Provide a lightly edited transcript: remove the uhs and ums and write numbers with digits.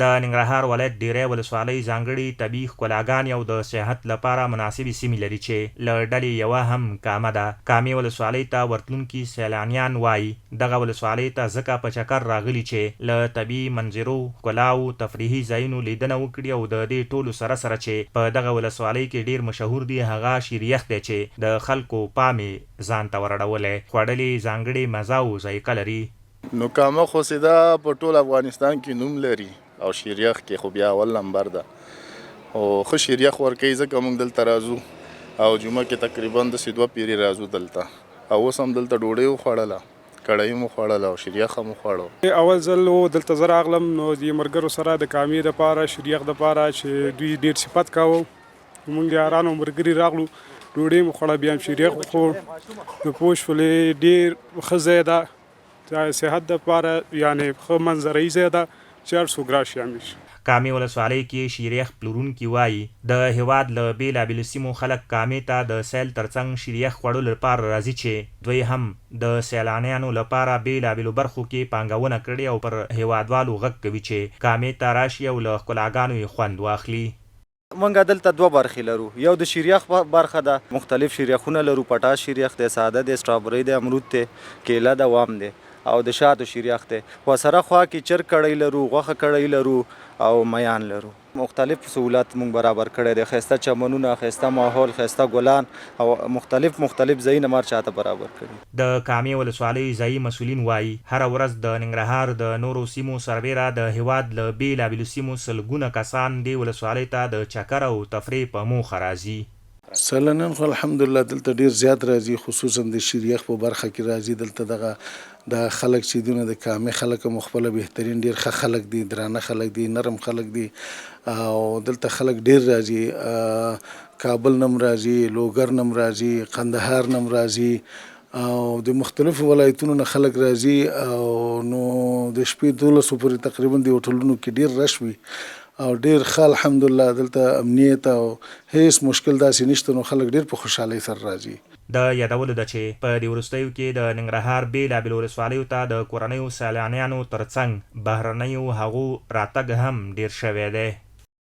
د ننګرهار ولایت ډیری ولسوالۍ ځانګړي طبیعي ښکلاګانې او د سیاحت لپاره مناسبې سیمې لري چې له ډلې یوه هم کامه ده. کامې ولسوالۍ ته ورتلونکي سیلانیان وایي دغه ولسوالۍ ته ځکه په چکر راغلي چې له طبیعي منظرو، ښکلاو، تفریحي ځایونو لیدنه وکړي او د دې ټولو سره چې په دغه ولسوالۍ کې ډیر مشهور دی هغه شیریخ دی چې د خلکو پام ځان ته ورړولی. خوړلې ځانګړې مزه او ذایقه لري. نو کامه خو سیده په ټول افغانستان کې نوم لري او شیریخ کې خو بیا اول نمبر ده او ښه شیریخ ورکوي ځکه موږ دلته راځو او جمعه کې تقریبا د دوه پیرې راځو دلته او اوس هم دلته ډوډۍ وخوړله، کړایي مو خوړله او شیریخ هم وخوړو. اول ځل دلته زه راغلم نو د ملګرو سره د کامې دپاره شیریخ دپاره چې دوی ډېر صفت کاوه، موږ یاران او ملګري راغلو، ډوډۍ مو خوړه، بیا هم شیریخ وخوړ. نو پوه شولې ډېر ښه ځای ده د صحت دپاره، یعنې ښه منظرهیي ځای ده چې هر څوک راشي همیشه. کامې ولسوالۍ کې شیریخ پلورونکي وایي د هېواد له بېلابېلو سیمو خلک کامې ته د سیل ترڅنګ شیریخ خوړلو لپاره راځي چې دوی هم د سیلانیانو لپاره بېلابېلو برخو کې پانګونه کړې او پر هېوادوالو غږ کوي چې کامې ته راشي او له ښکلاګانو یې خوند واخلي. موږ دلته دوه برخې لرو، یو د شیریخ برخه ده، مختلف شیریخونه لرو، پټاش شیریخ دی، ساده دی، سټرابري دی، امرود دی، کیله ده، وام دی او د شاتو شیریخ دی. ورسره خوا کې چرګ کړی لرو، غوښه کړی لرو او میان لرو. مختلف سهولت مونږ برابر کړی دی، ښایسته چمنونه، ښایسته ماحول، ښایسته ګلان او مختلف ځایونه مار چاته برابر کړي. د کامې ولسوالۍ ځایي مسؤلین وایي هره ورځ د ننګرهار د نورو سیمو سربیره د هېواد له بېلابېلو سیمو سلګونه کسان دې ولسوالۍ ته د چکر او تفریح په موخه راځي. سیلانیان خو الحمدلله دلته ډیر زیات راځي، خصوصا د شیریخ په برخه کې راځي. دلته دغه د خلک چې دونه د کامې خلک هم خپله بهترین ډیر ښه خلک دي، درانه خلک دي، نرم خلک دي او دلته خلک ډیر راځي. کابل نم راځي، لوګر نم راځي، قندهار نم راځي او د مختلفو ولایتونو نه خلک راځي او نو د شپې 12 پورې تقریبا د هوټلونو کې ډیر رش وي او ډیر ښه الحمدلله دلته امنیت او هیڅ مشکل داسې نشته، نو خلک ډیر په خوشحالۍ سره راځي. د یادولو ده چې په دې وروستیو کې د ننګرهار بېلابېلو ولسوالیو ته د کورنیو سیلانیانو ترڅنګ بهرنیو هغو راتګ هم ډیر شوی دی.